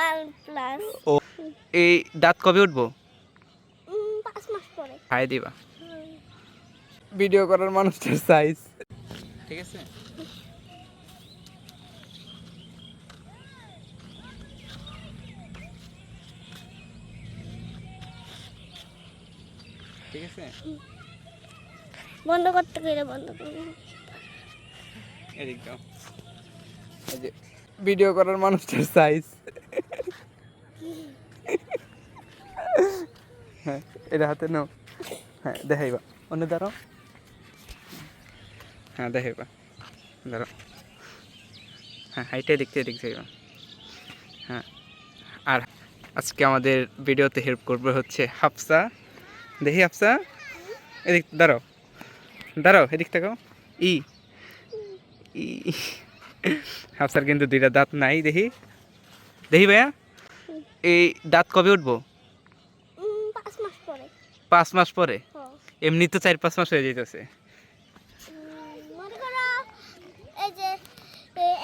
OnePlus। ও এই দাঁত কবে উঠবো? 5 মাস পরে। খাই দিবা ভিডিও করার মানুষটার সাইজ। ঠিক আছে, ঠিক আছে। বন্ধ করতে কইলে বন্ধ করব। এদিক দাও, এই যে ভিডিও করার মানুষটার সাইজ। হ্যাঁ, এটা হাতে নাও। হ্যাঁ, দেখাইবা অন্য দাঁড়াও। হ্যাঁ, দেখাইবা, দাঁড়াও। হ্যাঁ, হাইটাই দেখতে এদিক যাইবা। হ্যাঁ, আর আজকে আমাদের ভিডিওতে হেল্প করবে হচ্ছে হাফসা। দেখি হাফসা, এদিক দাঁড়াও, দাঁড়াও, এদিক তাকাও। ই ই হাফসার কিন্তু দুইটা দাঁত নাই। দেখি দেখি ভাইয়া, এই দাঁত কবে উঠবো? 5 মাস পরে। 5 মাস পরে? হ্যাঁ। এমনি তো 4-5 মাস হয়ে যাইতেছে। মনে করো এই যে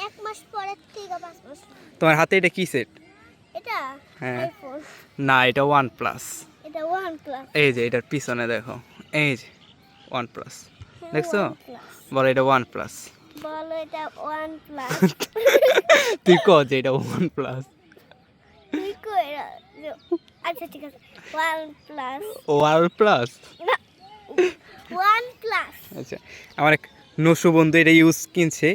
1 মাস পরের থেকে 5 মাস। তোমার হাতে এটা কি সেট? এটা হ্যাঁ, আইফোন। না এটা OnePlus। এটা OnePlus। এই যে এটার পিছনে দেখো, এই যে OnePlus হ্যাঁ, দেখছো? OnePlus। বলো এটা OnePlus। বলো এটা OnePlus। তুই কও যে এটা OnePlus। তুই কই আচ্ছা ঠিক আছে OnePlus। OnePlus। না OnePlus। আচ্ছা, আমার এক নসু বন্ধু এটা ইউজ কিনছে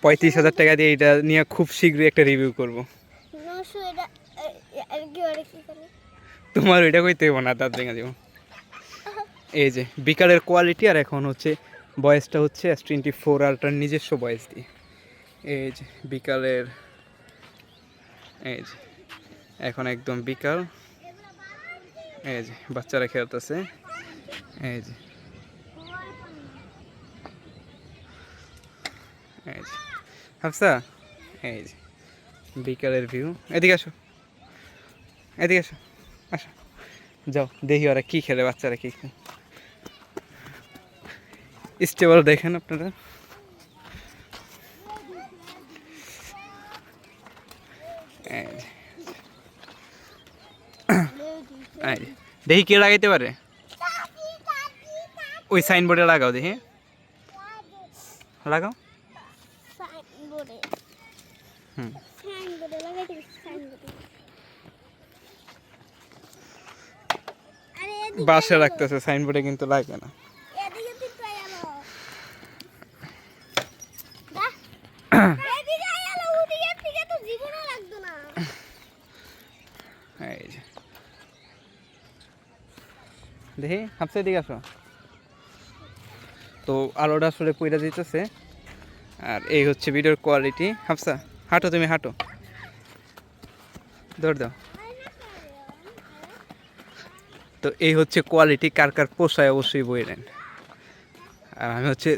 35,000 টাকা দিয়ে। এটা নিয়ে খুব শীঘ্রই একটা রিভিউ করব। নশো এটা কি ওরে কি করে? তোমার ওইটা কইতে হইব না, দাঁত ভেঙে দিব। এই যে বিকালের কোয়ালিটি, আর এখন হচ্ছে বয়েসটা হচ্ছে S24 আলট্রার নিজস্ব বয়েস দিয়ে। এই যে বিকালের, এই যে এখন একদম বিকাল। এই যে বাচ্চারা খেলতেছে। এই যে এই যে হাফসা, এই যে বিকালের ভিউ। এদিকে আসো, এদিকে আসো, আসো, যাও দেখি ওরা কী খেলে, বাচ্চারা কী খেলে। স্টেবল দেখেন আপনারা। এই যে, এই যে, দেখি কে লাগাইতে পারে। ওই সাইনবোর্ডে লাগাও, দেখি লাগাও। সাইনবোর্ডে হুম, সাইনবোর্ডে লাগাই দিছি সাইনবোর্ডে। আরে এদিকে বাসে রাখতেছে, সাইনবোর্ডে কিন্তু লাগবে না। এদিকে তুই কই আলো দা এদিকে আলো ওদিকে থেকে তো জীবনও লাগতো না। এই যে দেখি হাফসা, এদিকে আসো। তো আলোটা আসলে পইরা দিতেছে। আর এই হচ্ছে ভিডিওর কোয়ালিটি। হাফসা হাঁটো, তুমি হাঁটো, দৌড় দাও। তো এই হচ্ছে কোয়ালিটি, কার কার পোষায় অবশ্যই বই নেন। আর আমি হচ্ছে